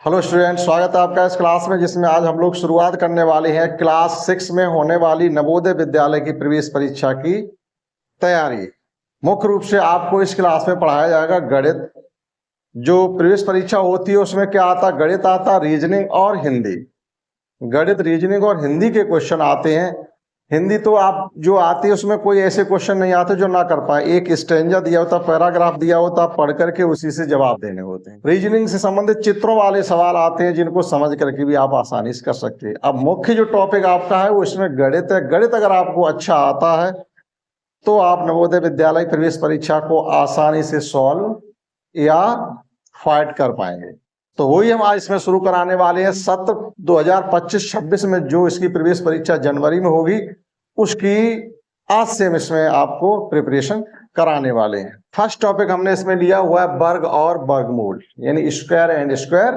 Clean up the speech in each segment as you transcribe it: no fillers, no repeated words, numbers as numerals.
Hello student, स्वागत है आपका इस क्लास में जिसमें आज हम लोग शुरुआत करने वाले हैं क्लास 6 में होने वाली नवोदय विद्यालय की प्रवेश परीक्षा की तैयारी। मुख्य रूप से आपको इस क्लास में पढ़ाया जाएगा गणित। जो प्रवेश परीक्षा होती है उसमें क्या आता है, गणित आता, रीजनिंग और हिंदी। गणित, रीजनिंग और हिंदी के क्वेश्चन आते हैं। हिंदी तो आप जो आती है उसमें कोई ऐसे क्वेश्चन नहीं आते जो ना कर पाए। एक स्टैंजा दिया होता, पैराग्राफ दिया होता, पढ़ करके उसी से जवाब देने होते हैं। रीजनिंग से संबंधित चित्रों वाले सवाल आते हैं जिनको समझ करके भी आप आसानी से कर सकते हैं। अब मुख्य जो टॉपिक आपका है वो इसमें गणित है। गणित अगर आपको अच्छा आता है तो आप नवोदय विद्यालय प्रवेश परीक्षा को आसानी से सॉल्व या फाइट कर पाएंगे। तो वही हम आज इसमें शुरू कराने वाले हैं। सत्र 2025-26 में जो इसकी प्रवेश परीक्षा जनवरी में होगी उसकी आज से हम इसमें आपको प्रिपरेशन कराने वाले हैं। फर्स्ट टॉपिक हमने इसमें लिया हुआ है वर्ग और वर्गमूल, यानी स्क्वायर एंड स्क्वायर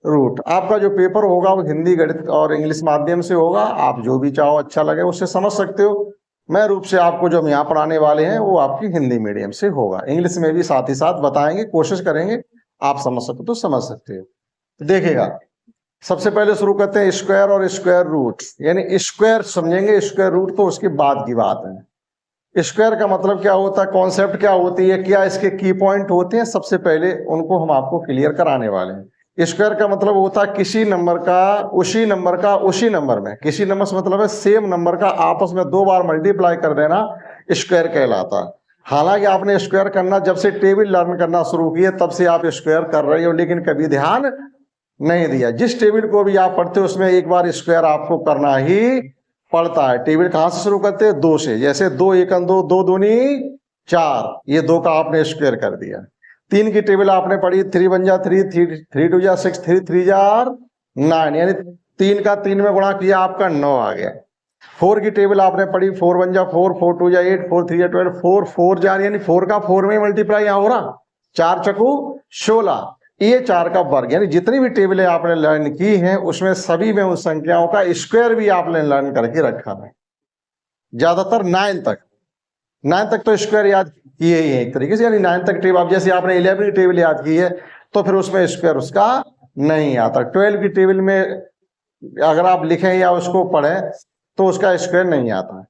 रूट। आपका जो पेपर होगा वो हिंदी, गणित और इंग्लिश माध्यम से होगा। आप जो भी चाहो अच्छा लगे उससे समझ सकते हो। मैं रूप से आपको जो हम यहाँ पढ़ाने वाले हैं वो आपकी हिंदी मीडियम से होगा। इंग्लिश में भी साथ ही साथ बताएंगे, कोशिश करेंगे आप समझ सको तो समझ सकते हो। देखिएगा, सबसे पहले शुरू करते हैं स्क्वायर और स्क्वायर रूट। यानी स्क्वायर समझेंगे, स्क्वायर रूट तो उसके बाद की बात है। स्क्वायर का मतलब क्या होता है, कॉन्सेप्ट क्या होती है, क्या इसके की पॉइंट होते हैं, सबसे पहले उनको हम आपको क्लियर कराने वाले हैं। स्क्वायर का मतलब होता है किसी नंबर का उसी नंबर में, किसी नंबर से मतलब है सेम नंबर का आपस में 2 बार मल्टीप्लाई कर देना स्क्वायर कहलाता है। हालांकि आपने स्क्वायर करना जब से टेबल लर्न करना शुरू किए तब से आप स्क्वायर कर रहे हो, लेकिन कभी ध्यान नहीं दिया। जिस टेबल को भी आप पढ़ते हो उसमें एक बार स्क्वायर आपको करना ही पड़ता है। टेबल कहां से शुरू करते हैं, 2 से। जैसे 2 एकम 2, 2 दूनी 4, ये 2 का आपने स्क्वायर कर दिया। 3 की टेबल आपने पढ़ी, 3 1 जा 3, 3 2 जा 6, 3 3 जा 9, यानी 3 का 3 में गुणा किया आपका 9 आ गया। 4 की टेबल आपने पढ़ी, 4 1 जा 4, 4 2 जा 8, 4 3 जा 12, 4 4 जा, यानी 4 का 4 में मल्टीप्लाई यहाँ हो रहा, 4 चकू 16, ये 4 का वर्ग। यानी जितनी भी टेबलें आपने लर्न की हैं उसमें सभी में उस संख्याओं का स्क्वायर भी आपने लर्न करके रखा है। ज्यादातर 9 तक तो स्क्वायर याद किए ही है एक तरीके से। यानी 9 तक टेबल, अब जैसे आपने 11 की टेबल याद की है तो फिर उसमें स्क्वायर उसका नहीं आता। 12 की टेबल में अगर आप लिखें या उसको पढ़ें तो उसका स्क्वायर नहीं आता,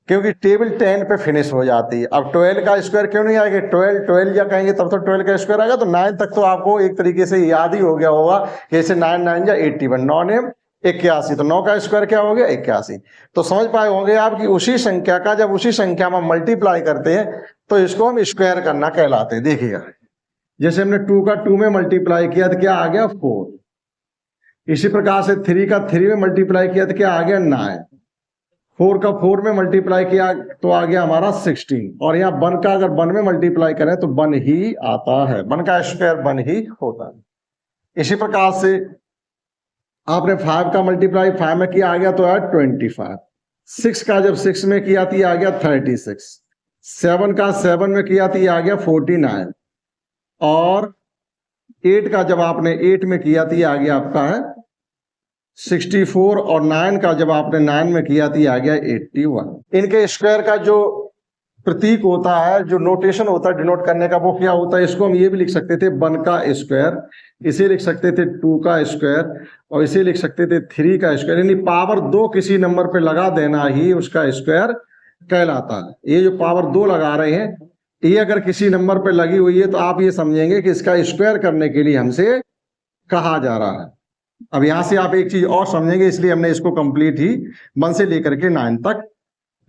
क्योंकि टेबल 10 पे फिनिश हो जाती है। अब 12 का स्क्वायर क्यों नहीं आएगा, 12 या कहेंगे तब तो 12 का स्क्वायर आएगा। तो 9 तक तो आपको एक तरीके से याद ही हो गया होगा। जैसे 9 9 जा 81, 9 ने 81, तो 9 का स्क्वायर क्या हो गया, 81। तो समझ पाए होंगे आप कि उसी संख्या का जब उसी संख्या में मल्टीप्लाई करते हैं तो इसको हम स्क्वायर करना कहलाते हैं। देखिएगा, जैसे हमने 2 का 2 में मल्टीप्लाई किया तो क्या आ गया, 4। इसी प्रकार से 3 का 3 में मल्टीप्लाई किया तो क्या आ गया, 9। 4 का 4 में मल्टीप्लाई किया तो आ गया हमारा 16। और यहाँ 1 का अगर 1 में मल्टीप्लाई करें तो 1 ही आता है, 1 का स्क्वायर 1 ही होता है। इसी प्रकार से आपने 5 का मल्टीप्लाई 5 में किया, आ गया तो है 25। 6 का जब 6 में किया तो आ गया 36। 7 का 7 में किया तो आ गया 49। और 8 का जब आपने 8 में किया तो आ गया आपका है 64। और 9 का जब आपने 9 में किया तो आ गया 81। इनके स्क्वायर का जो प्रतीक होता है, जो नोटेशन होता है डिनोट करने का, वो क्या होता है, इसको हम ये भी लिख सकते थे 1 का स्क्वायर, इसे लिख सकते थे 2 का स्क्वायर, और इसे लिख सकते थे 3 का स्क्वायर। यानी पावर 2 किसी नंबर पे लगा देना ही उसका स्क्वायर कहलाता है। ये जो पावर 2 लगा रहे हैं, ये अगर किसी नंबर पे लगी हुई है तो आप ये समझेंगे कि इसका स्क्वायर करने के लिए हमसे कहा जा रहा है। अब यहां से आप एक चीज और समझेंगे, इसलिए हमने इसको कंप्लीट ही 1 से लेकर के 9 तक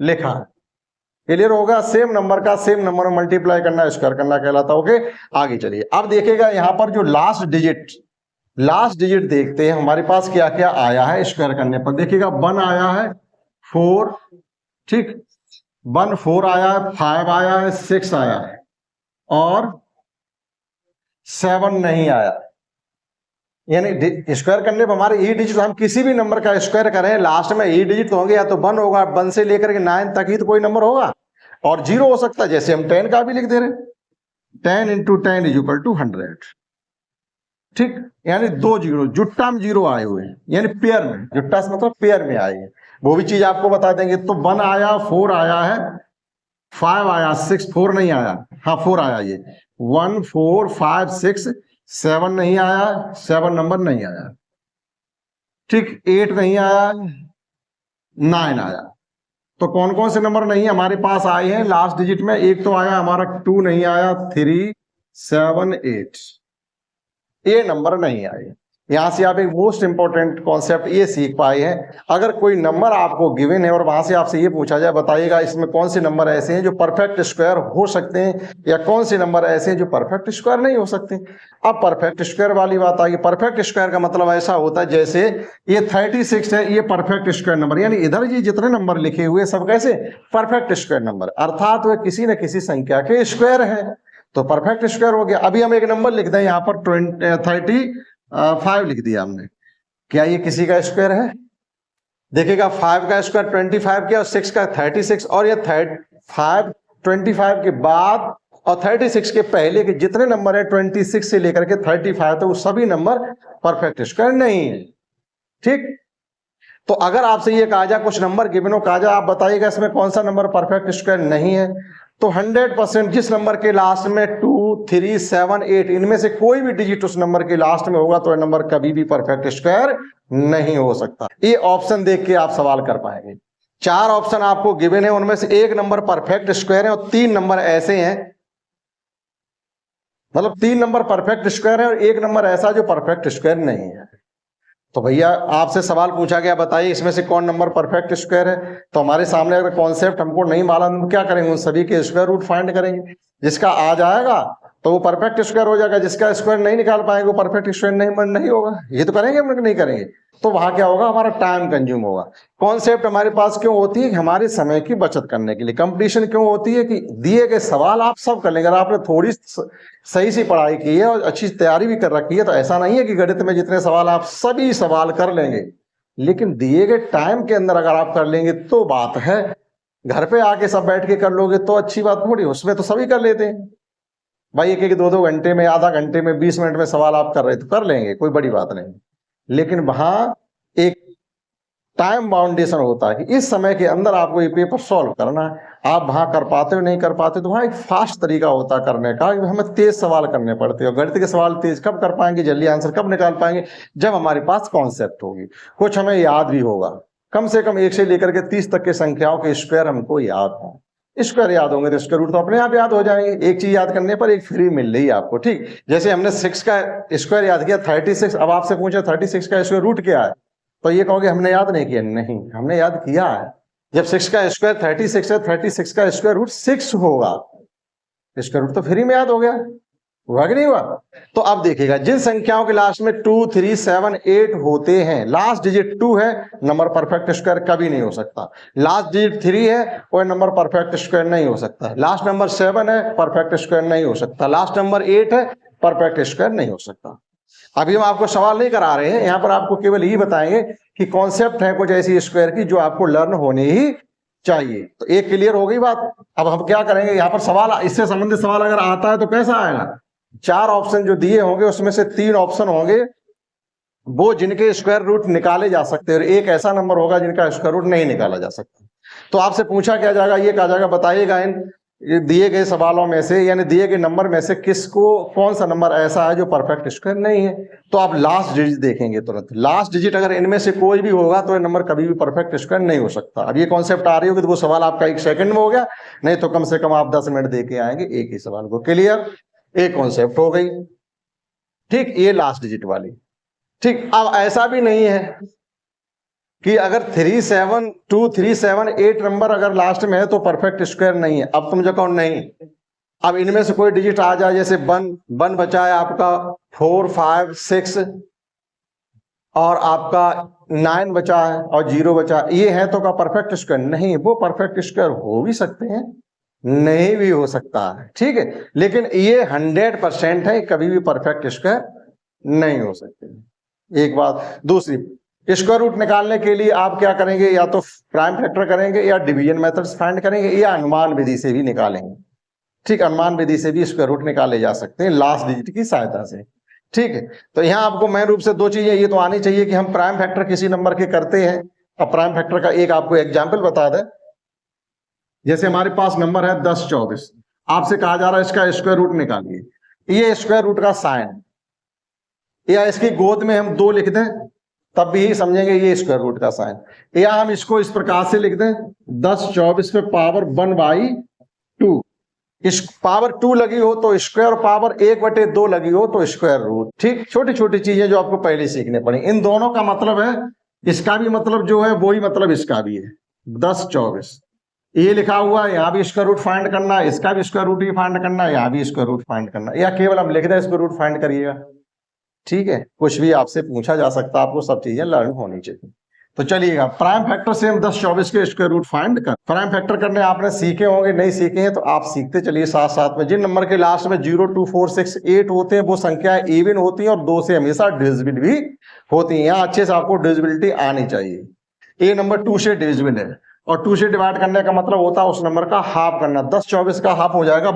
लिखा है। क्लियर होगा, सेम नंबर का सेम नंबर में मल्टीप्लाई करना स्क्वायर करना कहलाता है। ओके, आगे चलिए। अब देखिएगा यहाँ पर जो लास्ट डिजिट देखते हैं हमारे पास क्या क्या आया है स्क्वायर करने पर। देखिएगा 1 आया है, 4, ठीक, 1 4 आया है, 5 आया है, 6 आया है, और 7 नहीं आया। यानी स्क्वायर करने पर हमारे ई डिजिट, हम किसी भी नंबर का स्क्वायर करें लास्ट में ई डिजिट होंगे, या तो 1 होगा, 1 से लेकर के 9 तक ही तो कोई नंबर होगा, और 0 हो सकता है। जैसे हम 10 का भी लिख दे रहे, 10 × 10 = 100, ठीक। यानी 2 0 जुट्टा में 0 आए हुए हैं, यानी पेयर में, जुट्टा से मतलब पेयर में आए हैं। वो भी चीज आपको बता देंगे। तो 1 आया, 4 आया है, 5 आया, 6 4 नहीं आया, हाँ 4 आया। ये 1 4 5 6 7 नहीं आया, 7 नंबर नहीं आया, ठीक, 8 नहीं आया, 9 आया। तो कौन कौन से नंबर नहीं हमारे पास आए हैं लास्ट डिजिट में? एक तो आया हमारा 2 नहीं आया, 3, 7, 8, ये नंबर नहीं आए। यहां से आप एक मोस्ट इंपॉर्टेंट कॉन्सेप्ट ये सीख पाए हैं, अगर कोई नंबर आपको गिवन है और वहां से आपसे ये पूछा जाए बताइएगा इसमें कौन से नंबर ऐसे हैं जो परफेक्ट स्क्वायर हो सकते हैं या कौन से नंबर ऐसे हैं जो परफेक्ट स्क्वायर नहीं हो सकते। अब परफेक्ट स्क्वायर वाली बात आ गई। परफेक्ट स्क्वायर का मतलब ऐसा होता है जैसे ये 36 है, ये परफेक्ट स्क्वायर नंबर, यानी इधर ये जितने नंबर लिखे हुए सब कैसे परफेक्ट स्क्वायर नंबर, अर्थात वह किसी न किसी संख्या के स्क्वायर है, तो परफेक्ट स्क्वायर हो गया। अभी हम एक नंबर लिख दें यहाँ पर 35 लिख दिया हमने, क्या ये किसी का स्क्वायर है? देखिएगा 5 का स्क्वायर 25 किया और 6 का 36, और ये 5 25 के बाद और 36 के पहले के जितने नंबर है 26 से लेकर के 35 तो वो सभी नंबर परफेक्ट स्क्वायर नहीं है, ठीक। तो अगर आपसे ये कहा जाए कुछ नंबर गिवन हो, कहा जाए आप बताइएगा इसमें कौन सा नंबर परफेक्ट स्क्वायर नहीं है, तो 100% जिस नंबर के लास्ट में 2, 3, 7, 8 इनमें से कोई भी डिजिट उस नंबर के लास्ट में होगा तो यह नंबर कभी भी परफेक्ट स्क्वायर नहीं हो सकता। ये ऑप्शन देख के आप सवाल कर पाएंगे। 4 ऑप्शन आपको गिवन है, उनमें से एक नंबर परफेक्ट स्क्वायर है और 3 नंबर ऐसे हैं, मतलब 3 नंबर परफेक्ट स्क्वायर है और एक नंबर ऐसा जो परफेक्ट स्क्वायर नहीं है। तो भैया आपसे सवाल पूछा गया बताइए इसमें से कौन नंबर परफेक्ट स्क्वायर है, तो हमारे सामने अगर कॉन्सेप्ट हमको नहीं मालूम तो क्या करेंगे, उन सभी के स्क्वायर रूट फाइंड करेंगे, जिसका आ जाएगा तो वो परफेक्ट स्क्वायर हो जाएगा, जिसका स्क्वायर नहीं निकाल पाएंगे वो परफेक्ट स्क्वायर नहीं होगा। ये तो करेंगे हम नहीं करेंगे, तो वहां क्या होगा, हमारा टाइम कंज्यूम होगा। कॉन्सेप्ट हमारे पास क्यों होती है, हमारे समय की बचत करने के लिए। कंपटीशन क्यों होती है कि दिए गए सवाल आप सब कर लेंगे, अगर आपने थोड़ी सही सी पढ़ाई की है और अच्छी तैयारी भी कर रखी है तो ऐसा नहीं है कि गणित में जितने सवाल आप सभी सवाल कर लेंगे, लेकिन दिए गए टाइम के अंदर अगर आप कर लेंगे तो बात है। घर पे आके सब बैठ के कर लोगे तो अच्छी बात थोड़ी, उसमें तो सभी कर लेते हैं भाई, 1-2 घंटे में, आधा घंटे में, 20 मिनट में सवाल आप कर रहे तो कर लेंगे, कोई बड़ी बात नहीं। लेकिन वहां एक टाइम बाउंडेशन होता है कि इस समय के अंदर आपको ये पेपर सॉल्व करना है। आप वहां कर पाते हो नहीं कर पाते तो वहां एक फास्ट तरीका होता है करने का, हमें तेज सवाल करने पड़ते हैं। गणित के सवाल तेज कब कर पाएंगे, जल्दी आंसर कब निकाल पाएंगे, जब हमारे पास कॉन्सेप्ट होगी, कुछ हमें याद भी होगा, कम से कम 1 से लेकर के 30 तक के संख्याओं के स्क्वायर हमको याद हो। स्क्वायर याद होंगे तो स्क्वायर रूट तो अपने आप याद हो जाएंगे। एक चीज याद करने पर एक फ्री मिल रही है आपको, ठीक। जैसे हमने 6 का स्क्वायर याद किया 36, अब आपसे पूछा 36 का स्क्वायर रूट क्या है, तो ये कहोगे हमने याद नहीं किया, नहीं हमने याद किया है। जब 6 का स्क्वायर 36 है, 36 का स्क्वायर रूट 6 होगा, स्क्वायर रूट तो फ्री में याद हो गया, हुआ कि नहीं हुआ। तो अब देखिएगा जिन संख्याओं के लास्ट में 2, 3, 7, 8 होते हैं, लास्ट डिजिट 2 है, नंबर परफेक्ट स्क्वायर कभी नहीं हो सकता। लास्ट डिजिट 3 है, कोई नंबर परफेक्ट स्क्वायर नहीं हो सकता। लास्ट नंबर 7 है, परफेक्ट स्क्वायर नहीं हो सकता। लास्ट नंबर 8 है, परफेक्ट स्क्वायर नहीं हो सकता। अभी हम आपको सवाल नहीं करा रहे हैं, यहाँ पर आपको केवल यही बताएंगे कि कॉन्सेप्ट है कुछ ऐसी स्क्वायर की जो आपको लर्न होने ही चाहिए। तो एक क्लियर हो गई बात। अब हम क्या करेंगे, यहाँ पर सवाल, इससे संबंधित सवाल अगर आता है तो कैसा आएगा, 4 ऑप्शन जो दिए होंगे उसमें से 3 ऑप्शन होंगे वो जिनके स्क्वायर रूट निकाले जा सकते हैं और एक ऐसा नंबर होगा जिनका स्क्वायर रूट नहीं निकाला जा सकता। तो आपसे पूछा क्या जाएगा, ये कहा जाएगा बताइएगा इन दिए गए सवालों में से, यानी दिए गए नंबर में से किसको, कौन सा नंबर ऐसा है जो परफेक्ट स्क्वायर नहीं है। तो आप लास्ट डिजिट देखेंगे तुरंत, लास्ट डिजिट अगर इनमें से कोई भी होगा तो ये नंबर कभी भी परफेक्ट स्क्वायर नहीं हो सकता। अब ये कॉन्सेप्ट आ रही होगी तो वो सवाल आपका 1 सेकंड में हो गया, नहीं तो कम से कम आप 10 मिनट दे के आएंगे एक ही सवाल को। क्लियर, एक कॉन्सेप्ट हो गई, ठीक। ये लास्ट डिजिट वाली, ठीक। अब ऐसा भी नहीं है कि अगर 37237 नंबर अगर लास्ट में है तो परफेक्ट स्क्वायर नहीं है। अब तुम जो कहो नहीं, अब इनमें से कोई डिजिट आ जाए, जैसे 1 बचा है आपका, 4, 5, 6 और आपका 9 बचा है और 0 बचा, ये है तो का परफेक्ट स्क्वायर नहीं। वो परफेक्ट स्क्वायर हो भी सकते हैं, नहीं भी हो सकता है, ठीक है, लेकिन ये 100% है, कभी भी परफेक्ट स्क्वायर नहीं हो सकते। एक बात। दूसरी, स्क्वायर रूट निकालने के लिए आप क्या करेंगे, या तो प्राइम फैक्टर करेंगे या डिवीजन मेथड्स फाइंड करेंगे या अनुमान विधि से भी निकालेंगे, ठीक। अनुमान विधि से भी स्क्वायर रूट निकाले जा सकते हैं लास्ट डिजिट की सहायता से, ठीक है। तो यहाँ आपको मेन रूप से 2 चीजें ये तो आनी चाहिए कि हम प्राइम फैक्टर किसी नंबर के करते हैं। अब प्राइम फैक्टर का एक आपको एग्जाम्पल बता दें, जैसे हमारे पास नंबर है 10, 24, आपसे कहा जा रहा है इसका स्क्वायर रूट निकालिए। ये स्क्वायर रूट का साइन, या इसकी गोद में हम 2 लिख दें तब भी समझेंगे ये स्क्वायर रूट का साइन, या हम इसको इस प्रकार से लिख दें 10 24 पे पावर 1/2, इस पावर 2 लगी हो तो स्क्वायर, पावर 1/2 लगी हो तो स्क्वायर रूट। ठीक, छोटी छोटी चीजें जो आपको पहले सीखने पड़ी। इन दोनों का मतलब है, इसका भी मतलब जो है वही मतलब इसका भी है। 10 24 ये लिखा हुआ है, यहाँ भी स्क्वायर रूट फाइंड करना है, इसका भी स्क्वायर रूट ही फाइंड करना है, यहाँ भी स्क्वायर रूट फाइंड करना है, या केवल हम लिख दें स्क्वायर रूट फाइंड करिएगा। ठीक है, कुछ भी आपसे पूछा जा सकता है, आपको सब चीजें लर्न होनी चाहिए। तो चलिएगा, प्राइम फैक्टर से हम 10 24 के स्क्वायर रूट फाइंड कर। प्राइम फैक्टर करने आपने सीखे होंगे, नहीं सीखे हैं तो आप सीखते चलिए साथ साथ में। जिन नंबर के लास्ट में 0 2 4 6 8 होते हैं वो संख्याएं इवन होती हैं और 2 से हमेशा डिविजिबल भी होती हैं। यहाँ अच्छे से आपको डिविजिबिलिटी आनी चाहिए। ए नंबर 2 से डिविजिबल है और 2 से डिवाइड करने का मतलब होता है उस नंबर का हाफ करना। 10 24 का हाफ हो जाएगा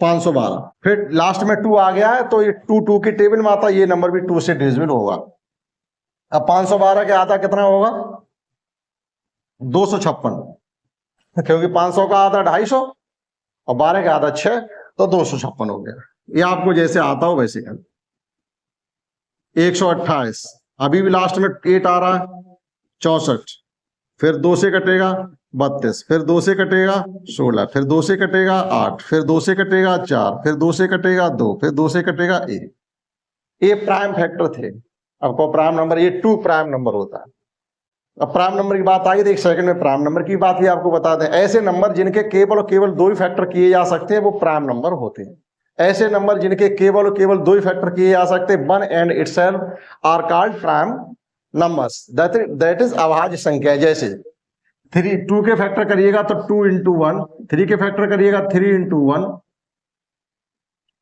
512। फिर लास्ट में 2 आ गया है तो ये 2 2 की टेबल में आता है, ये नंबर भी 2 से डिविजिबल होगा। अब 512 के आधा कितना होगा? 256, क्योंकि 500 का आधा 250 और 12 का आधा 6, तो 256 हो गया। ये आपको जैसे आता हो वैसे कर। 128, अभी भी लास्ट में 8 आ रहा है, 64, फिर 2 से कटेगा 32, फिर 2 से कटेगा 16, फिर 2 से कटेगा 8, फिर 2 से कटेगा 4, फिर 2 से कटेगा 2, फिर 2 से कटेगा 1। ये प्राइम फैक्टर थे। आपको प्राइम नंबर, ये 2 प्राइम नंबर होता है। अब प्राइम नंबर की बात आई तो एक सेकंड में प्राइम नंबर की बात ही आपको बता दें। ऐसे नंबर जिनके केवल और केवल 2 ही फैक्टर किए जा सकते हैं वो प्राइम नंबर होते हैं। ऐसे नंबर जिनके केवल और केवल 2 ही फैक्टर किए जा सकते हैं, 1 and itself are called prime numbers. That is अभाज्य संख्या। जैसे 2 के फैक्टर करिएगा तो 2 into 1, 3 के फैक्टर करिएगा 3 into 1,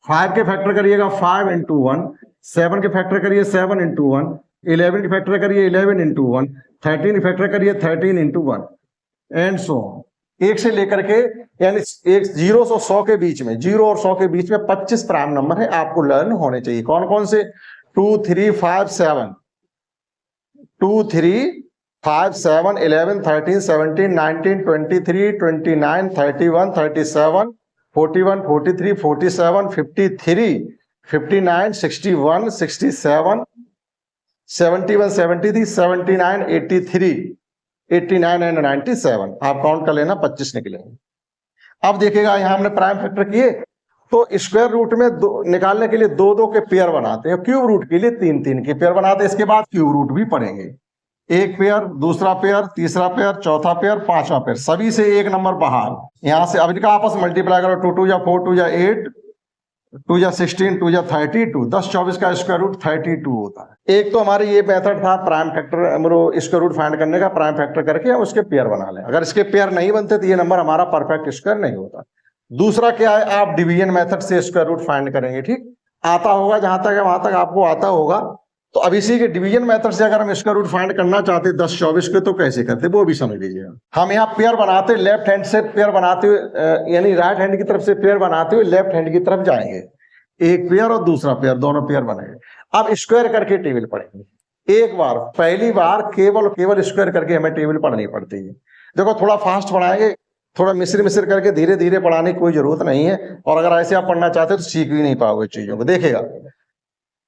5 के फैक्टर करिएगा 5 into 1, 7 के फैक्टर करिए 7 into 1, 11 के फैक्टर करिए 11 into 1, 13 के फैक्टर करिए 13 into 1 एंड सो। 1 से लेकर के यानी 0 से 100 के बीच में, 0 और 100 के बीच में 25 प्राइम नंबर है, आपको लर्न होने चाहिए। कौन कौन से? 2 3 5 7, 2 3 5 7 11 13 17 19 23 29 31 37 41 43 47 53 59 61 67 71 73 79 83 89 एंड 97। आप काउंट कर लेना, 25 निकलेंगे। अब देखिएगा यहाँ हमने प्राइम फैक्टर किए तो स्क्वायर रूट में निकालने के लिए 2 2 के पेयर बनाते हैं, क्यूब रूट के लिए 3 3 के पेयर बनाते हैं। इसके बाद क्यूब रूट भी पढ़ेंगे, एक पेयर, दूसरा पेयर, तीसरा पेयर, चौथा पेयर, पांचवा पेयर, सभी से एक नंबर बाहर। यहां से अब इनका आपस मल्टीप्लाई करो, 2 2 या 4, 2 या 8, 2 या 16, 2 या 32। 10 24 का स्क्वायर रूट 32 होता है। एक तो हमारे ये मेथड था prime factor square root find करने का, प्राइम फैक्टर करके हम उसके पेयर बना लें। अगर इसके पेयर नहीं बनते तो ये नंबर हमारा परफेक्ट स्क्वायर नहीं होता। दूसरा क्या है, आप डिवीजन मेथड से स्क्वायर रूट फाइंड करेंगे। ठीक, आता होगा, जहां तक है वहां तक आपको आता होगा। तो अब इसी के डिवीजन मेथड से अगर हम स्क्वायर रूट फाइंड करना चाहते 10 24 के तो कैसे करते वो भी समझ लीजिएगा। हम यहाँ पेयर बनाते, लेफ्ट हैंड से पेयर बनाते हुए, यानी राइट हैंड की तरफ से पेयर बनाते हुए लेफ्ट हैंड की तरफ जाएंगे। एक पेयर और दूसरा पेयर, दोनों पेयर बनेंगे। अब स्क्वायर करके टेबल पढ़ेंगे। एक बार, पहली बार केवल स्क्वायर करके हमें टेबल पढ़नी पड़ती है। देखो थोड़ा फास्ट पढ़ाएंगे, थोड़ा मिस्र करके धीरे धीरे पढ़ाने की कोई जरूरत नहीं है। और अगर ऐसे आप पढ़ना चाहते हो तो सीख भी नहीं पाओगे चीजों को। देखिएगा,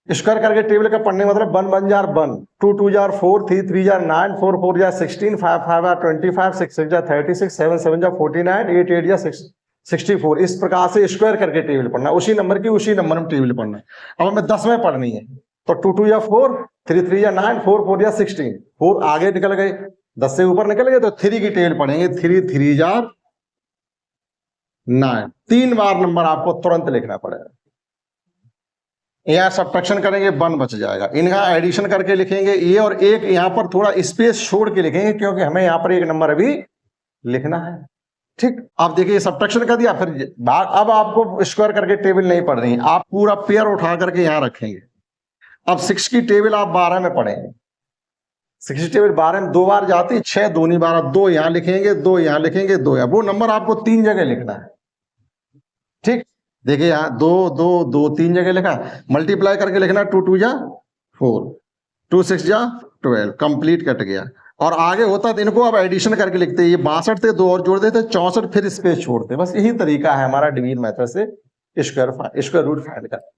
स्क्वायर करके टेबल का पढ़ने मतलब 1 1 jar 1, 2 2 jar 4, 3 3 jar 9, 4 4 jar 16, 5 5 jar 25, 6 6 jar 36, 7 7 jar 49, 8 8 jar 64। इस प्रकार से स्क्वायर करके टेबल पढ़ना, उसी नंबर की उसी नंबर में टेबल पढ़ना है। अब हमें 10 में पढ़नी है तो 2 2 या 4, 3 3 या 9, 4 4 या 16, 4 आगे निकल गए, 10 से ऊपर निकल गए तो 3 की टेबल पढ़ेंगे। 3 3 जार 9, 3 बार नंबर आपको तुरंत लिखना पड़ेगा। यहाँ सब्ट्रैक्शन करेंगे 1 बच जाएगा। इनका एडिशन करके लिखेंगे ये, और एक यहाँ पर थोड़ा स्पेस छोड़ के लिखेंगे क्योंकि हमें यहाँ पर एक नंबर अभी लिखना है। ठीक, अब देखिए सब्ट्रैक्शन कर दिया। फिर अब आपको स्क्वायर करके टेबल नहीं पढ़ रही, आप पूरा पेयर उठा करके यहाँ रखेंगे। अब 6 की टेबल आप 12 में पढ़ेंगे। 6 की टेबल 12 में 2 बार जाती है, 6 दूनी 12, 2 यहाँ लिखेंगे, 2 यहाँ लिखेंगे, 2 यहाँ। वो नंबर आपको 3 जगह लिखना है। ठीक, देखिए यहाँ 2 2 2 3 जगह लिखा, मल्टीप्लाई करके लिखना। 2 2 जा 4, 2 6 जा 12, कंप्लीट कट गया। और आगे होता तो इनको अब एडिशन करके लिखते, ये 62 थे, 2 और जोड़ देते 64, फिर स्पेस छोड़ते। बस यही तरीका है हमारा डिवीजन मेथड से स्क्वायर रूट फाइंड करना।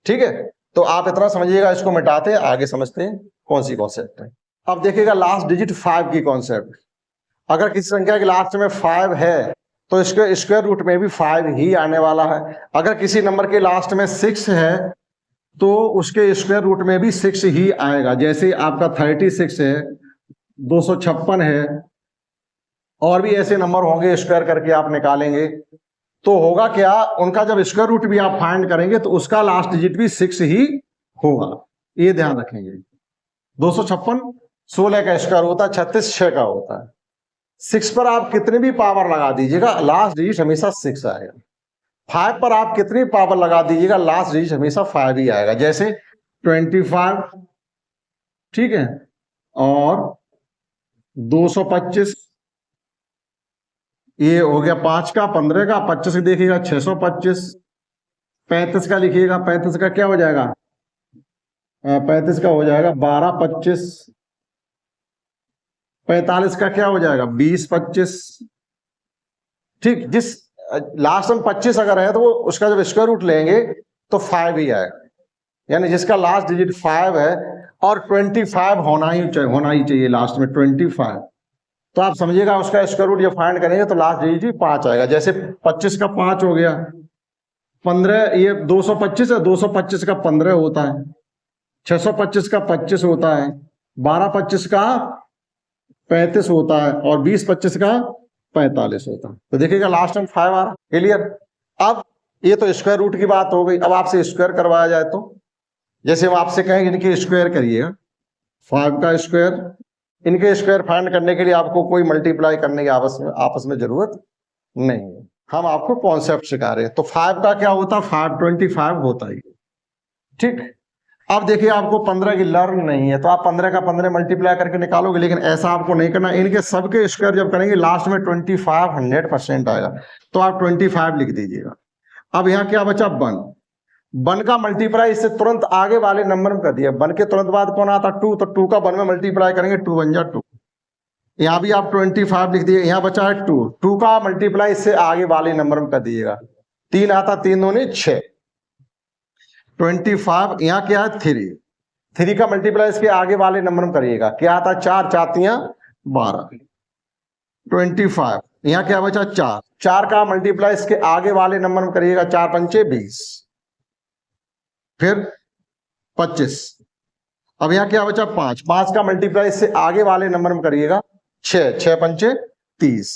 ठीक है, तो आप इतना समझिएगा, इसको मिटाते आगे समझते हैं कौन सी कॉन्सेप्ट है। अब देखिएगा लास्ट डिजिट 5 की कॉन्सेप्ट। अगर किसी संख्या के लास्ट में 5 है तो इसके स्क्वायर रूट में भी 5 ही आने वाला है। अगर किसी नंबर के लास्ट में 6 है तो उसके स्क्वायर रूट में भी 6 ही आएगा। जैसे आपका 36 है, 256 है, और भी ऐसे नंबर होंगे, स्क्वायर करके आप निकालेंगे तो होगा क्या, उनका जब स्क्वायर रूट भी आप फाइंड करेंगे तो उसका लास्ट डिजिट भी 6 ही होगा। ये ध्यान रखेंगे। 256 16 का स्क्वायर होता है, 36 6 का होता है। 6 पर आप कितनी भी पावर लगा दीजिएगा, लास्ट डिजिट हमेशा 6 आएगा। 5 पर आप कितनी पावर लगा दीजिएगा, लास्ट डिजिट हमेशा 5 ही आएगा। जैसे 25, ठीक है, और 225, ये हो गया 5 का, 15 का, 25 देखिएगा 625, 35 का लिखिएगा, 35 का क्या हो जाएगा, 35 का हो जाएगा 12 25, 45 का क्या हो जाएगा 20 25। ठीक, जिस लास्ट में 25 अगर है तो वो उसका जब स्क्वायर रूट लेंगे तो 5 ही आएगा। यानी जिसका लास्ट डिजिट 5 है और 25 होना ही चाहिए लास्ट में 25, तो आप समझिएगा उसका स्क्वायर रूट जब फाइंड करेंगे तो लास्ट डिजिट 5 आएगा। जैसे 25 का 5 हो गया, 15, ये 225 है, 225 का 15 होता है, 625 का 25 होता है, 12 25 का 35 होता है, और 20 25 का 45 होता है। तो देखिएगा लास्ट में 5 आ रहा। क्लियर। अब ये तो स्क्वायर रूट की बात हो गई। अब आपसे स्क्वायर करवाया जाए तो, जैसे हम आपसे कहेंगे इनके स्क्वायर करिएगा, 5 का स्क्वायर, इनके स्क्वायर फाइंड करने के लिए आपको कोई मल्टीप्लाई करने की आपस में जरूरत नहीं है, हम आपको कॉन्सेप्ट सिखा रहे हैं। तो 5 का क्या होता है, 525 होता है। ठीक। अब देखिए आपको 15 की लर्न नहीं है तो आप 15 का 15 मल्टीप्लाई करके निकालोगे, लेकिन ऐसा आपको नहीं करना। इनके सबके स्क्वायर जब करेंगे लास्ट में 25 100% आएगा, तो आप 25 लिख दीजिएगा। अब यहाँ क्या बचा, 1 का मल्टीप्लाई इससे तुरंत आगे वाले नंबर में कर दिया। 1 के तुरंत बाद कौन आता, 2, तो 2 का 1 में मल्टीप्लाई करेंगे, 2 1 जा 2। यहाँ भी आप 25 लिख दिए। यहाँ बचा है 2 का मल्टीप्लाई इससे आगे वाले नंबर में कर दीजिएगा। 3 आता, 3 दूनी 6, 25। यहाँ क्या है 3 का मल्टीप्लाई इसके आगे वाले नंबर में करिएगा, क्या आता, 4 4 12, 25। यहाँ क्या बचा 4 का मल्टीप्लाई इसके आगे वाले नंबर में करिएगा, 4 5 20, फिर 25। अब यहाँ क्या बचा 5 का मल्टीप्लाई इससे आगे वाले नंबर में करिएगा, 6 5 30,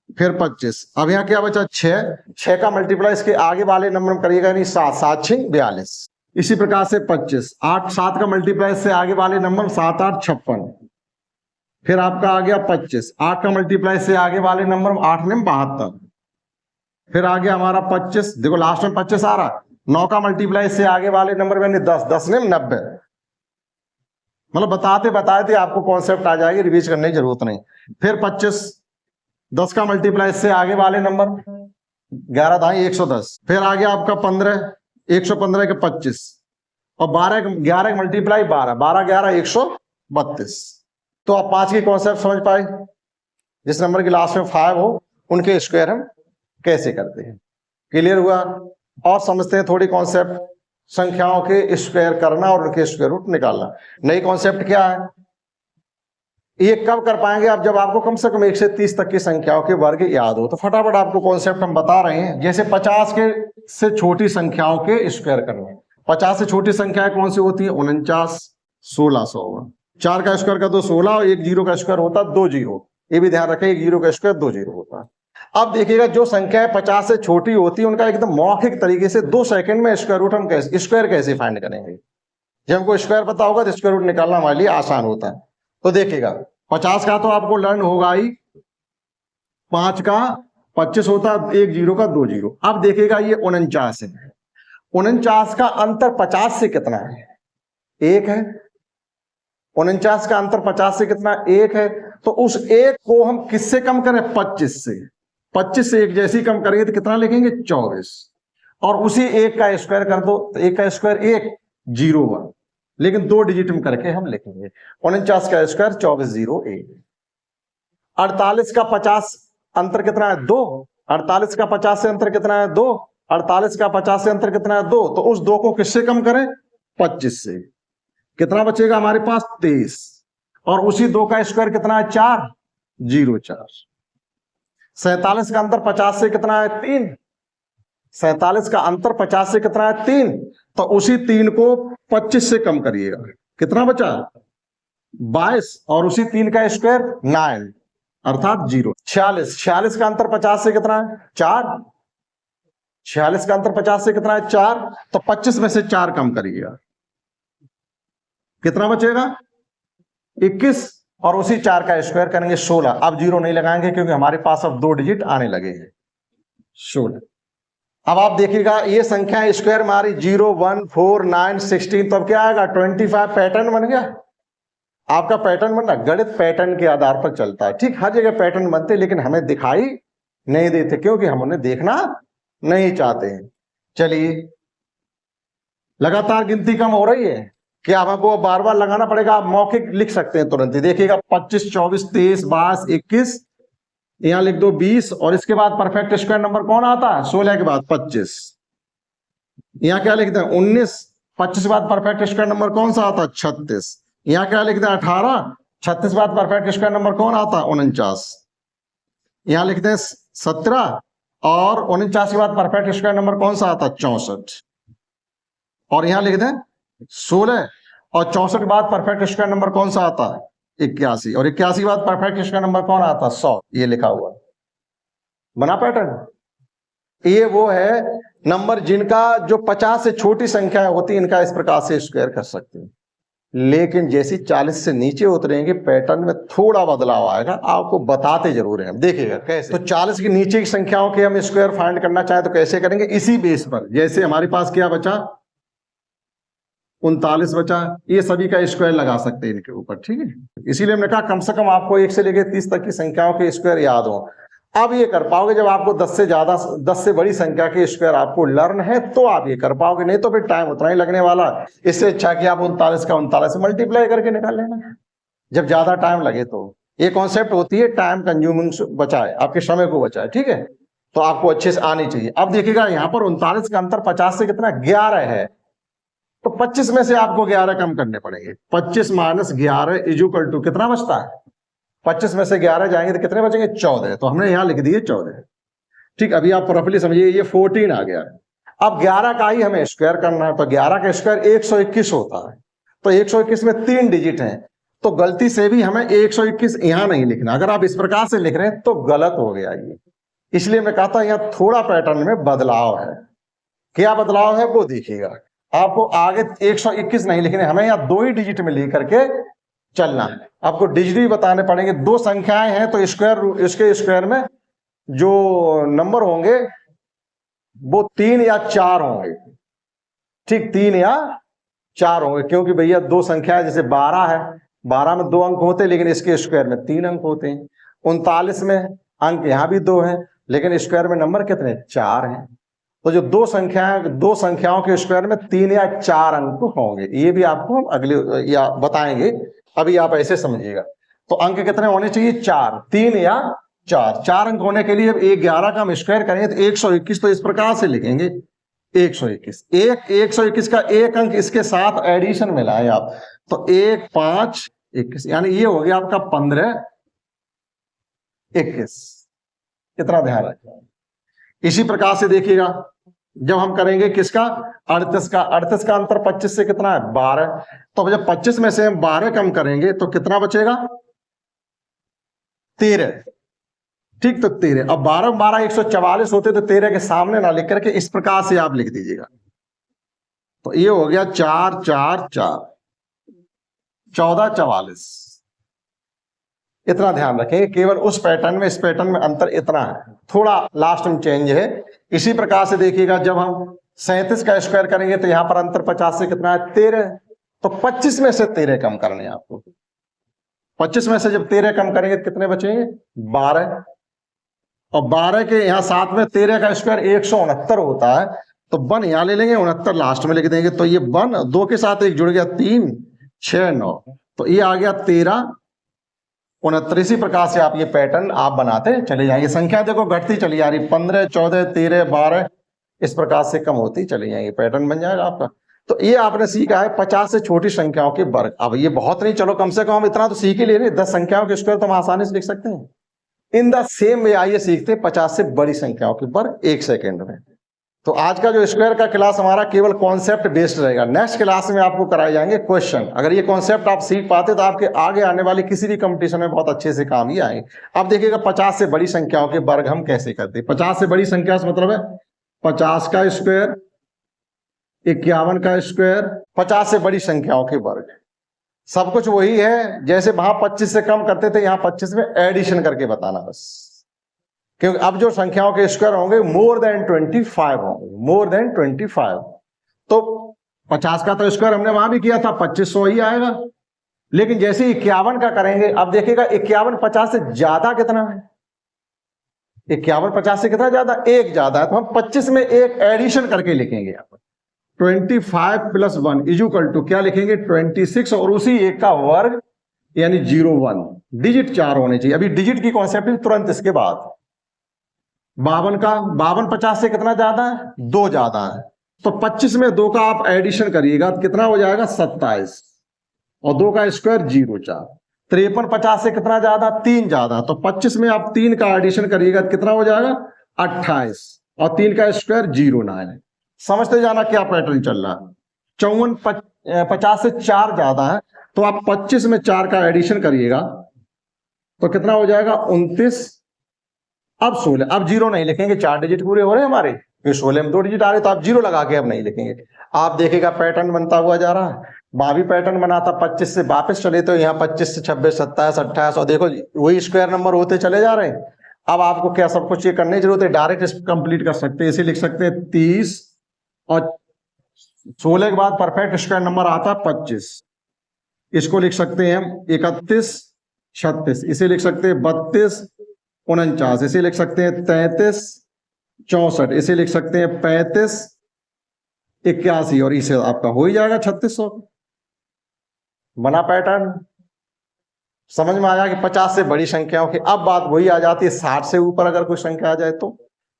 फिर 25। अब यहाँ क्या बचा 6 का मल्टीप्लाई इसके आगे वाले नंबर में करिएगा, यानी 7 7 6 42। इसी प्रकार से 25, 7 का मल्टीप्लाई इससे आगे वाले नंबर 7 8 56, फिर आपका आ गया 25। 8 का मल्टीप्लाई से आगे वाले नंबर 8 9 72, फिर आ गया हमारा 25। देखो लास्ट में 25 आ रहा। 9 का मल्टीप्लाई से आगे वाले नंबर में 10 10 9 90। मतलब बताते आपको कॉन्सेप्ट आ जाएगी, रिवीज करने की जरूरत नहीं। फिर 25, 10 का मल्टीप्लाई से आगे वाले नंबर 11 दाई 110, फिर आ गया आपका 15, 115 के 25, और 11 का मल्टीप्लाई 12 12 11 132। तो आप 5 की कॉन्सेप्ट समझ पाए। जिस नंबर की लास्ट में 5 हो उनके स्क्वायर हम कैसे करते हैं। क्लियर हुआ। और समझते हैं थोड़ी कॉन्सेप्ट, संख्याओं के स्क्वायर करना और उनके स्क्वायर रूट निकालना। नई कॉन्सेप्ट क्या है, ये कब कर पाएंगे आप, जब आपको कम से कम 1 से 30 तक की संख्याओं के वर्ग याद हो। तो फटाफट आपको कॉन्सेप्ट हम बता रहे हैं। जैसे 50 के से छोटी संख्याओं के स्क्वायर करना। 50 से छोटी संख्याएं कौन सी होती है, 49 1600 होगा। 4 का स्क्वायर कर दो 16, और 1 0 का स्क्वायर होता है 2 0। ये भी ध्यान रखें, 1 0 का स्क्वायर 2 0 होता है। अब देखिएगा जो संख्याएं 50 से छोटी होती है उनका एकदम मौखिक तरीके से 2 सेकंड में स्क्वायर रूट हम कैसे फाइंड करेंगे। जब हमको स्क्वायर पता होगा तो स्क्वायर रूट निकालना हमारे लिए आसान होता है। तो देखिएगा 50 का तो आपको लर्न होगा ही, 5 का 25 होता है, 1 0 का 2 0। अब देखिएगा ये 49 है। 49 का अंतर 50 से कितना है, 1 है। 49 का अंतर 50 से कितना, 1 है। तो उस 1 को हम किससे कम करें, 25 से। 25 से 1 जैसी कम करेंगे तो कितना लिखेंगे, 24। और उसी 1 का स्क्वायर कर दो तो 1 का स्क्वायर 1 0 1, लेकिन 2 डिजिट में करके हम लिखेंगे। 49 का स्क्वायर 24 0 1। 48 का 50 अंतर कितना है, 2। 48 का 50 से अंतर कितना है, 2। 48 का 50 से अंतर कितना है 2, तो उस 2 को किससे कम करें 25 से, कितना बचेगा हमारे पास 23, और उसी 2 का स्क्वायर कितना है 4, 0,4। 47 का अंतर 50 से कितना है 3, 47 का अंतर 50 से कितना है 3, तो उसी 3 को 25 से कम करिएगा, कितना बचा 22, और उसी 3 का स्क्वायर 9 अर्थात 0। 46 का अंतर 50 से कितना है 4, 46 का अंतर 50 से कितना है 4, तो 25 में से 4 कम करिएगा, कितना बचेगा 21, और उसी 4 का स्क्वायर करेंगे 16। अब 0 नहीं लगाएंगे क्योंकि हमारे पास अब 2 डिजिट आने लगे हैं 16। अब आप देखिएगा ये संख्या स्क्वायर हमारी 0, 1, 4, 9, 16, तो अब क्या आएगा 25। पैटर्न बन गया आपका, पैटर्न बनना गणित पैटर्न के आधार पर चलता है, ठीक, हर जगह पैटर्न बनते लेकिन हमें दिखाई नहीं देते क्योंकि हम उन्हें देखना नहीं चाहते हैं। चलिए लगातार गिनती कम हो रही है, क्या हमको बार बार लगाना पड़ेगा, आप मौखिक लिख सकते हैं तुरंत ही। देखिएगा 25, 24, 23, 22, 21, यहां लिख दो 20, और इसके बाद परफेक्ट स्क्वायर नंबर कौन आता है 16 के बाद 25, यहां क्या लिखते हैं 19, 25 के बाद परफेक्ट स्क्वायर नंबर कौन सा आता है 36, यहां क्या लिखते हैं 18, 36 बाद परफेक्ट स्क्वायर नंबर कौन आता है 49, यहां लिखते हैं 17, और 49 के बाद परफेक्ट स्क्वायर नंबर कौन सा आता है 64, और यहां लिखते हैं 16, और 64 के बाद परफेक्ट स्क्वायर नंबर कौन सा आता है 81, और 81 के बाद परफेक्ट स्क्वायर नंबर कौन आता है 100, ये लिखा हुआ बना पैटर्न। ये वो है नंबर जिनका जो 50 से छोटी संख्या होती है, इनका इस प्रकार से स्क्वायर कर सकते हैं, लेकिन जैसी 40 से नीचे उतरेंगे पैटर्न में थोड़ा बदलाव आएगा, आपको बताते जरूर हैं, देखिएगा कैसे। तो 40 के नीचे की संख्याओं के हम स्क्वायर फाइंड करना चाहें तो कैसे करेंगे, इसी बेस पर। जैसे हमारे पास क्या बचा 39 बचा, ये सभी का स्क्वायर लगा सकते हैं इनके ऊपर, ठीक है। इसीलिए हमने कहा कम से कम आपको 1 से लेकर 30 तक की संख्याओं के स्क्वायर याद हो। अब ये कर पाओगे जब आपको 10 से ज्यादा, 10 से बड़ी संख्या के स्क्वायर आपको लर्न है तो आप ये कर पाओगे, नहीं तो फिर टाइम उतना ही लगने वाला। इससे अच्छा कि आप 39 का 39 से मल्टीप्लाई करके निकाल लेना जब ज्यादा टाइम लगे तो। ये कॉन्सेप्ट होती है टाइम कंज्यूमिंग बचाए, आपके समय को बचाए, ठीक है, तो आपको अच्छे से आनी चाहिए। अब देखिएगा यहाँ पर 39 का अंतर 50 से कितना 11 है, तो 25 में से आपको 11 कम करने पड़ेंगे। 25 माइनस 11 इक्वल टू कितना बचता है, 25 में से 11 जाएंगे तो कितने बचेंगे 14, तो हमने यहां लिख दिए 14, ठीक। अभी आप रफली समझिए ये 14 आ गया। अब 11 का ही हमें स्क्वायर करना है, तो 11 का स्क्वायर 121 होता है, तो 121 में 3 डिजिट हैं, तो गलती से भी हमें 121 यहां नहीं लिखना। अगर आप इस प्रकार से लिख रहे हैं तो गलत हो गया ये, इसलिए मैं कहता यहां थोड़ा पैटर्न में बदलाव है। क्या बदलाव है वो देखिएगा, आपको आगे 121 नहीं लिखने, हमें यहाँ 2 ही डिजिट में लिख करके चलना है। आपको डिजिट भी बताने पड़ेंगे, 2 संख्याएं हैं तो स्क्वायर, इसके स्क्वायर में जो नंबर होंगे वो 3 या 4 होंगे, ठीक, 3 या 4 होंगे, क्योंकि भैया 2 संख्या जैसे 12 है, 12 में 2 अंक होते हैं लेकिन इसके स्क्वायर में 3 अंक होते हैं। 39 में अंक यहाँ भी 2 हैं लेकिन स्क्वायर में नंबर कितने 4 हैं। तो जो 2 संख्याओं के स्क्वायर में 3 या 4 अंक होंगे, ये भी आपको हम अगले या बताएंगे, अभी आप ऐसे समझिएगा। तो अंक कितने होने चाहिए 4, 3 या 4। 4 अंक होने के लिए अब 11 का हम स्क्वायर करेंगे तो 121, तो इस प्रकार से लिखेंगे 121। 121 का एक अंक इसके साथ एडिशन मिलाएं आप, तो 1, 5, 21, यानी ये हो गया आपका 15, 21। इतना ध्यान रखिए। इसी प्रकार से देखिएगा जब हम करेंगे किसका 38 का अंतर 25 से कितना है 12, तो जब 25 में से हम 12 कम करेंगे तो कितना बचेगा 13, ठीक, तो 13। अब 12 12 144 होते तो 13 के सामने ना लिख करके इस प्रकार से आप लिख दीजिएगा, तो ये हो गया 4 4 4 14 44। इतना ध्यान रखेंगे, केवल उस पैटर्न में इस पैटर्न में अंतर इतना है, थोड़ा लास्ट में चेंज है। इसी प्रकार से देखिएगा जब हम 37 का स्क्वायर करेंगे तो यहां पर अंतर 50 से कितना है 13, तो 25 में से 13 कम करने हैं आपको। 25 में से जब 13 कम करेंगे तो कितने बचेंगे 12, और 12 के यहां साथ में 13 का स्क्वायर 169 होता है, तो 1 यहां ले लेंगे, 69 लास्ट में लिख देंगे, तो ये 1 2 के साथ 1 जुड़ गया 3 6 9, तो ये आ गया 13 69। इसी प्रकार से आप ये पैटर्न आप बनाते चले जाएंगे। संख्या देखो घटती चली जा रही, 15 14 13 12 इस प्रकार से कम होती चली जाएंगी, पैटर्न बन जाएगा आपका। तो ये आपने सीखा है 50 से छोटी संख्याओं के वर्ग। अब ये बहुत नहीं, चलो कम से कम हम इतना तो सीख ही ले रहे, 10 संख्याओं के स्क्वायर तो हम आसानी से लिख सकते हैं। इन द सेम वे आइए सीखते हैं 50 से बड़ी संख्याओं के वर्ग 1 सेकेंड में। तो आज का जो स्क्वायर का क्लास हमारा केवल कॉन्सेप्ट बेस्ड रहेगा। नेक्स्ट क्लास में आपको कराए जाएंगे क्वेश्चन। अगर ये कॉन्सेप्ट आप सीख पाते तो आपके आगे आने वाले किसी भी कंपटीशन में बहुत अच्छे से काम ही आएंगे। अब देखिएगा 50 से बड़ी संख्याओं के वर्ग हम कैसे करते हैं। 50 से बड़ी संख्या से मतलब है 50 का स्क्वायर, 51 का स्क्वायर, 50 से बड़ी संख्याओं के वर्ग। सब कुछ वही है, जैसे वहां 25 से कम करते थे, यहाँ 25 में एडिशन करके बताना बस। क्योंकि अब जो संख्याओं के स्क्वायर होंगे मोर देन 25 होंगे, मोर देन 25। तो 50 का तो स्क्वायर हमने वहां भी किया था, 2500 ही आएगा। लेकिन जैसे 51 का करेंगे, अब देखिएगा 51 50 से ज्यादा कितना है, 51 50 से कितना ज्यादा, 1 ज्यादा है। तो हम 25 में एक एडिशन करके लिखेंगे यहाँ पर 25 + 1 इक्वल टू क्या लिखेंगे 26, और उसी एक का वर्ग यानी 01। डिजिट 4 होने चाहिए। अभी डिजिट की कॉन्सेप्ट तुरंत इसके बाद 52 का 52 50 से कितना ज्यादा है, 2 ज्यादा है। तो 25 में 2 का आप एडिशन करिएगा तो कितना हो जाएगा 27, और 2 का स्क्वायर 0 4। 53 50 से कितना ज्यादा, 3 ज्यादा। तो 25 में आप 3 का एडिशन करिएगा तो कितना हो जाएगा 28, और 3 का स्क्वायर 09। समझते जाना क्या पैटर्न चल रहा है। 54 50 से 4 ज्यादा है, तो आप 25 में 4 का एडिशन करिएगा तो कितना हो जाएगा 29। अब 16, अब 0 नहीं लिखेंगे, 4 डिजिट पूरे हो रहे हैं हमारे, फिर 16 में 2 डिजिट आ रहे, तो आप 0 लगा के अब नहीं लिखेंगे। आप देखिएगा पैटर्न बनता हुआ जा रहा है। वहां भी पैटर्न बना था, 25 से वापस चले तो यहाँ 25 से 26 27 28, और देखो वही स्क्वायर नंबर होते चले जा रहे हैं। अब आपको क्या सब कुछ ये करने की जरूरत है, डायरेक्ट कंप्लीट कर सकते हैं। इसे लिख सकते हैं 30, और 16 के बाद परफेक्ट स्क्वायर नंबर आता है 25। इसको लिख सकते हैं हम 31 36, इसे लिख सकते हैं 32 49, इसे लिख सकते हैं 33 64, इसे लिख सकते हैं 35 81, और इसे आपका हो ही जाएगा 3600। बना पैटर्न, समझ में आया कि 50 से बड़ी संख्याओं की। अब बात वही आ जाती है 60 से ऊपर अगर कोई संख्या आ जाए तो,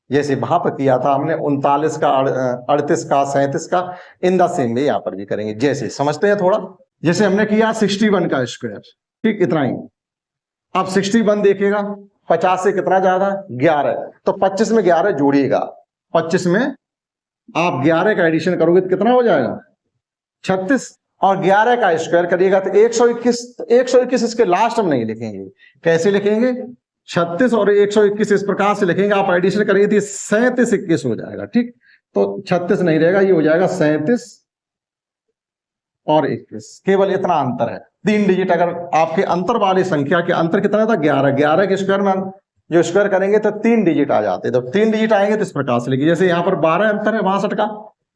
जैसे वहां पर किया था हमने 39 का 38 का 37 का, इन द सेम वे यहाँ पर भी करेंगे। जैसे समझते हैं थोड़ा, जैसे हमने किया 61 का स्क्वायर, ठीक इतना ही। अब 61 देखिएगा 50 से कितना ज्यादा 11, तो 25 में 11 जोड़िएगा। 25 में आप 11 का एडिशन करोगे तो कितना हो जाएगा 36, और 11 का स्क्वायर करिएगा तो 121। 121 इसके लास्ट में नहीं लिखेंगे, कैसे लिखेंगे 36 और 121 इस प्रकार से लिखेंगे। आप एडिशन करेंगे तो 37 21 हो जाएगा, ठीक। तो 36 नहीं रहेगा, ये हो जाएगा 37 और 21। केवल इतना अंतर है, 3 डिजिट। अगर आपके अंतर वाली संख्या के अंतर कितना था 11, 11 के स्क्वायर में जो स्क्वायर करेंगे तो 3 डिजिट आ जाते। तो 3 डिजिट आएंगे तो इस प्रकार से लिखिए। जैसे यहाँ पर 12 अंतर है 62 का,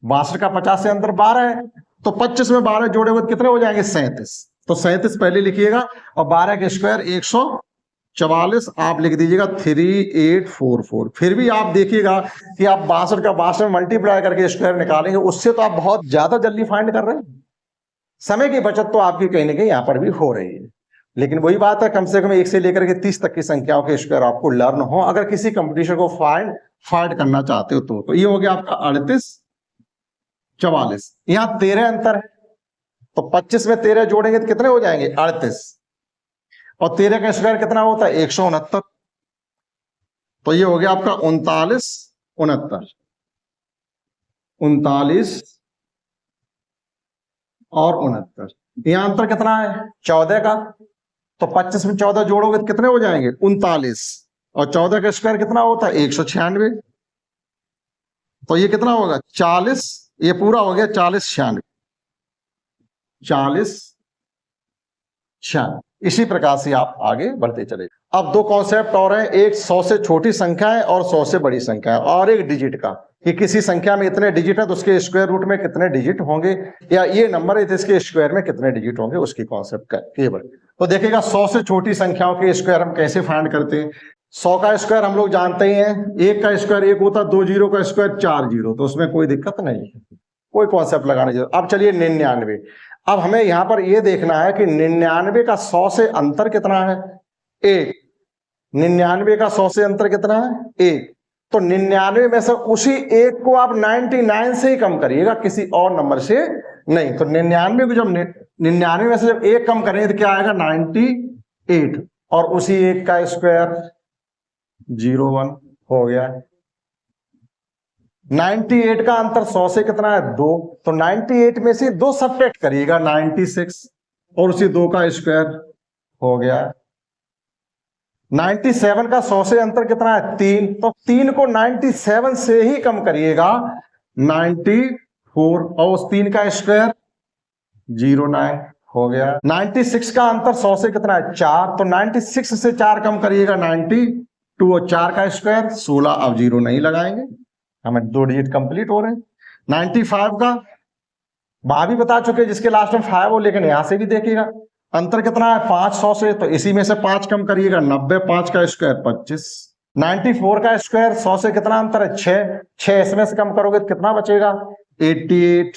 62 का 50 से अंतर 12 है, तो 25 में 12 जोड़े हुए कितने हो जाएंगे 37। तो 37 पहले लिखिएगा, और 12 के स्क्वायर 144 आप लिख दीजिएगा 3844। फिर भी आप देखिएगा कि आप 62 का 62 में मल्टीप्लाई करके स्क्वायर निकालेंगे, उससे तो आप बहुत ज्यादा जल्दी फाइंड कर रहे हैं। समय की बचत तो आपकी कहीं ना कहीं यहाँ पर भी हो रही है। लेकिन वही बात है, कम से कम 1 से लेकर के 30 तक की संख्याओं के स्क्वायर आपको लर्न हो, अगर किसी कंपटीशन को फाइंड करना चाहते हो तो ये हो गया आपका 38 44। यहाँ 13 अंतर है, तो 25 में 13 जोड़ेंगे तो कितने हो जाएंगे 38, और 13 का स्क्वायर कितना होता है 169। तो ये हो गया आपका 39 69 39 और 69। यहां अंतर कितना है 14 का, तो 25 में 14 जोड़ोगे तो कितने हो जाएंगे 39, और 14 का स्क्वायर कितना होता है 196। तो ये कितना होगा 40, ये पूरा हो गया 40 96 40 96। इसी प्रकार से आप आगे बढ़ते चले। अब 2 कॉन्सेप्ट और हैं, एक 100 से छोटी संख्या है और 100 से बड़ी संख्या है, और एक डिजिट का कि किसी संख्या में इतने डिजिट है तो उसके स्क्वायर रूट में कितने डिजिट होंगे, या ये नंबर है तो इसके स्क्वायर में कितने डिजिट होंगे, उसकी कॉन्सेप्ट का केवल। तो देखिएगा 100 से छोटी संख्याओं के स्क्वायर हम कैसे फाइंड करते हैं। 100 का स्क्वायर हम लोग जानते ही हैं, 1 का स्क्वायर 1 होता है, 2 जीरो का स्क्वायर 4 जीरो, तो उसमें कोई दिक्कत नहीं है, कोई कॉन्सेप्ट लगाने जरूरत। अब चलिए 99। अब हमें यहां पर यह देखना है कि 99 का 100 से अंतर कितना है 1। 99 का 100 से अंतर कितना है 1। तो 99 में से उसी एक को आप 99 से ही कम करिएगा, किसी और नंबर से नहीं। तो 99 को जब 99 में से जब एक कम करेंगे तो क्या आएगा 98, और उसी एक का स्क्वायर 01 हो गया। 98 का अंतर 100 से कितना है 2, तो 98 में से 2 सब्ट्रैक्ट करिएगा 96, और उसी 2 का स्क्वायर हो गया। 97 का 100 से अंतर कितना है 3, तो 3 को 97 से ही कम करिएगा 94, और उस 3 का स्क्वायर 09 हो गया। 96 का अंतर 100 से कितना है 4, तो 96 से 4 कम करिएगा 92, और 4 का स्क्वायर 16। अब 0 नहीं लगाएंगे, हमें 2 डिजिट कंप्लीट हो रहे हैं। 95 का वहां भी बता चुके, जिसके लास्ट में 5 हो, लेकिन यहां से भी देखिएगा अंतर कितना है 5 100 से, तो इसी में से 5 कम करिएगा 90, 5 का स्क्वायर 25। 94 का स्क्वायर 100 से कितना अंतर है 6 इसमें से कम करोगे तो कितना बचेगा 88,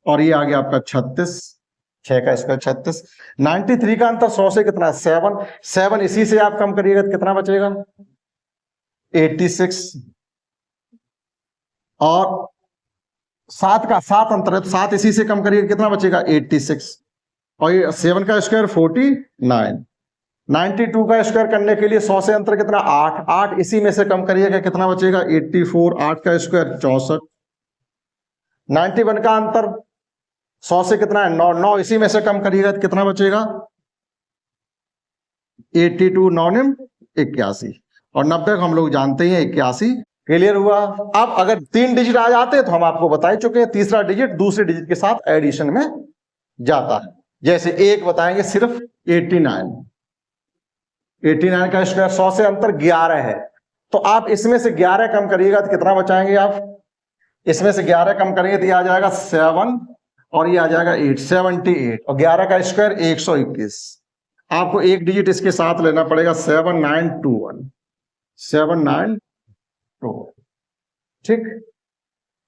और ये आ गया आपका 36, 6 का स्क्वायर 36। 93 का अंतर 100 से कितना है 7 इसी से आप कम करिएगा तो कितना बचेगा 86, और 7 का 7 अंतर है तो 7 इसी से कम करिएगा कितना बचेगा 86, और ये 7 का स्क्वायर 49। 92 का स्क्वायर करने के लिए 100 से अंतर कितना 8 इसी में से कम करिएगा कितना बचेगा 84, 8 का स्क्वायर 64। 91 का अंतर 100 से कितना है 9 इसी में से कम करिएगा तो कितना बचेगा 82, 9 81, और 90 को हम लोग जानते हैं 81। क्लियर हुआ। अब अगर 3 डिजिट आ जाते हैं तो हम आपको बता ही चुके हैं, तीसरा डिजिट दूसरे डिजिट के साथ एडिशन में जाता है। जैसे एक बताएंगे सिर्फ 89 का स्क्वायर 100 से अंतर 11 है, तो आप इसमें से 11 कम करिएगा तो कितना बचाएंगे आप, इसमें से 11 कम करेंगे तो ये आ जाएगा 7, और ये आ जाएगा 78, और 11 का स्क्वायर 121। आपको एक डिजिट इसके साथ लेना पड़ेगा 7921, 7921, ठीक।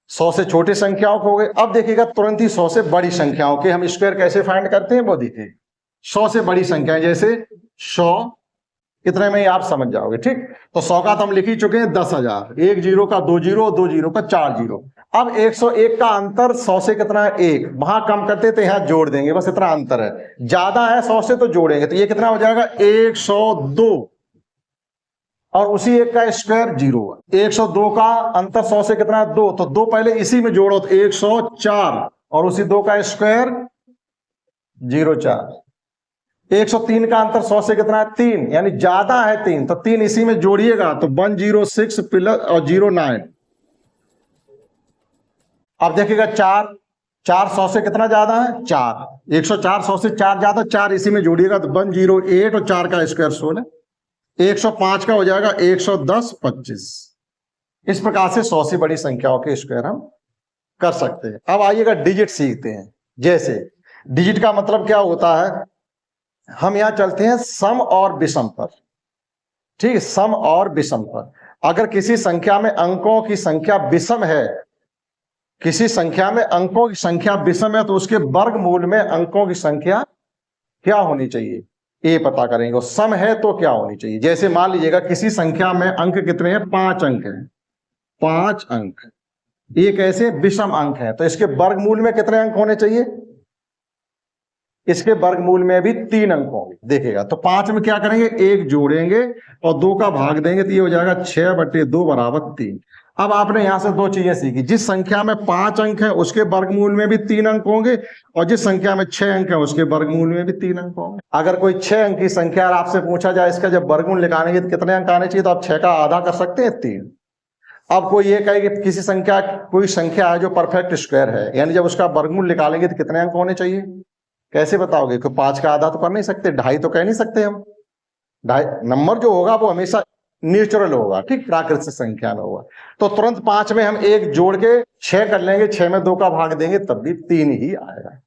100 से छोटी संख्याओं को हो गए। अब देखिएगा तुरंत ही 100 से बड़ी संख्याओं के हम स्क्वायर कैसे फाइंड करते हैं वो देखिए। 100 से बड़ी संख्याएं जैसे 100, इतने में ही आप समझ जाओगे, ठीक। तो 100 का तो हम लिख ही चुके हैं 10,000, 1 0 का 2 0, 2 0 का 4 0। अब 101 का अंतर 100 से कितना है 1, वहां कम करते तो यहां जोड़ देंगे, बस इतना अंतर है। ज्यादा है 100 से तो जोड़ेंगे, तो ये कितना हो जाएगा 102, और उसी एक का स्क्वायर 0। 102 का अंतर 100 से कितना है 2, तो 2 पहले इसी में जोड़ो तो 104, और उसी 2 का स्क्वायर 04। 103 का अंतर 100 से कितना है 3, यानी ज्यादा है 3, तो 3 इसी में जोड़िएगा तो 106 प्लस और 09। अब देखिएगा 4 100 से कितना ज्यादा है 4, 104 100 से 4 ज्यादा, 4 इसी में जोड़िएगा तो 108, और 4 का स्क्वायर 16। 105 का हो जाएगा 110 25। इस प्रकार से 100 से बड़ी संख्याओं के स्क्वायर हम कर सकते हैं। अब आइएगा डिजिट सीखते हैं। जैसे डिजिट का मतलब क्या होता है, हम यहां चलते हैं सम और विषम पर, ठीक। सम और विषम पर अगर किसी संख्या में अंकों की संख्या विषम है, किसी संख्या में अंकों की संख्या विषम है, तो उसके वर्गमूल में अंकों की संख्या क्या होनी चाहिए ये पता करेंगे। और सम है तो क्या होनी चाहिए। जैसे मान लीजिएगा किसी संख्या में अंक कितने हैं 5 अंक हैं, 5 अंक, ये कैसे विषम अंक है, तो इसके वर्गमूल में कितने अंक होने चाहिए, इसके वर्गमूल में भी 3 अंक होंगे। देखिएगा तो 5 में क्या करेंगे 1 जोड़ेंगे और 2 का भाग देंगे तो ये हो जाएगा 6/2 बराबर 3। अब आपने यहां से 2 चीजें सीखी, जिस संख्या में 5 अंक है उसके वर्गमूल में भी 3 अंक होंगे, और जिस संख्या में 6 अंक है उसके वर्गमूल में भी 3 अंक होंगे। अगर कोई 6 अंक की संख्या और आपसे पूछा जाए इसका जब वर्गमूल निकालेंगे तो कितने अंक आने चाहिए, तो आप 6 का आधा कर सकते हैं 3। अब कोई ये कहे कि किसी संख्या, कोई संख्या है जो परफेक्ट स्क्वायर है, यानी जब उसका वर्गमूल निकालेंगे तो कितने अंक होने चाहिए, कैसे बताओगे, कि 5 का आधा तो कर नहीं सकते, 2.5 तो कह नहीं सकते हम। 2.5 नंबर जो होगा वो हमेशा नेचुरल होगा, ठीक, प्राकृतिक संख्या में होगा। तो तुरंत 5 में हम 1 जोड़ के 6 कर लेंगे, 6 में 2 का भाग देंगे तब भी 3 ही आएगा,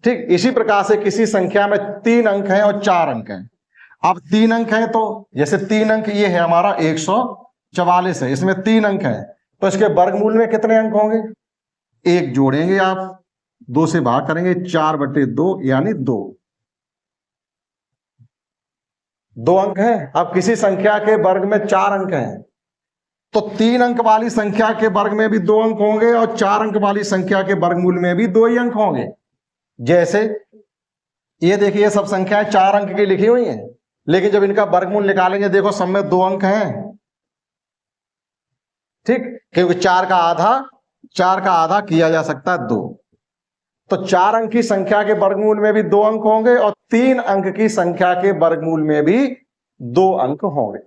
ठीक। इसी प्रकार से किसी संख्या में 3 अंक हैं और 4 अंक हैं। अब 3 अंक हैं तो जैसे 3 अंक ये है हमारा 144 है, इसमें 3 अंक हैं, तो इसके वर्गमूल में कितने अंक होंगे, 1 जोड़ेंगे आप, 2 से भाग करेंगे, 4/2 यानी 2 अंक हैं। अब किसी संख्या के वर्ग में 4 अंक हैं, तो 3 अंक वाली संख्या के वर्ग में भी 2 अंक होंगे और 4 अंक वाली संख्या के वर्गमूल में भी 2 ही अंक होंगे। जैसे ये देखिए, ये सब संख्याएं 4 अंक की लिखी हुई हैं, लेकिन जब इनका वर्गमूल निकालेंगे देखो सब में 2 अंक हैं, ठीक, क्योंकि 4 का आधा किया जा सकता है 2। तो 4 अंक की संख्या के वर्गमूल में भी 2 अंक होंगे और 3 अंक की संख्या के वर्गमूल में भी 2 अंक होंगे।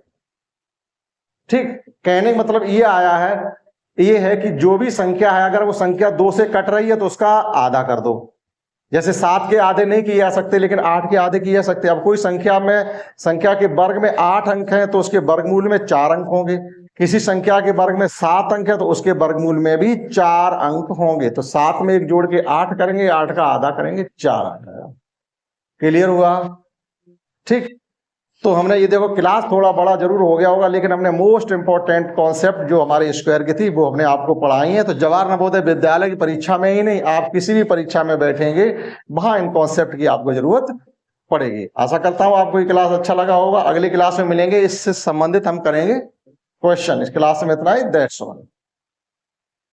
ठीक, कहने का मतलब ये आया है, ये है कि जो भी संख्या है अगर वो संख्या 2 से कट रही है तो उसका आधा कर दो। जैसे 7 के आधे नहीं किए जा सकते लेकिन 8 के आधे किए जा सकते। अब कोई संख्या के वर्ग में 8 अंक हैं तो उसके वर्गमूल में 4 अंक होंगे। किसी संख्या के वर्ग में 7 अंक है तो उसके वर्गमूल में भी 4 अंक होंगे। तो 7 में 1 जोड़ के 8 करेंगे, 8 का आधा करेंगे, 4 अंक। क्लियर हुआ? ठीक, तो हमने ये देखो क्लास थोड़ा बड़ा जरूर हो गया होगा लेकिन हमने मोस्ट इंपॉर्टेंट कॉन्सेप्ट जो हमारे स्क्वायर की थी वो हमने आपको पढ़ाई है। तो जवाहर नवोदय विद्यालय की परीक्षा में ही नहीं, आप किसी भी परीक्षा में बैठेंगे वहां इन कॉन्सेप्ट की आपको जरूरत पड़ेगी। आशा करता हूं आपको ये क्लास अच्छा लगा होगा। अगली क्लास में मिलेंगे, इससे संबंधित हम करेंगे क्वेश्चन। इस क्लास में इतना ही, दैट्स ऑल।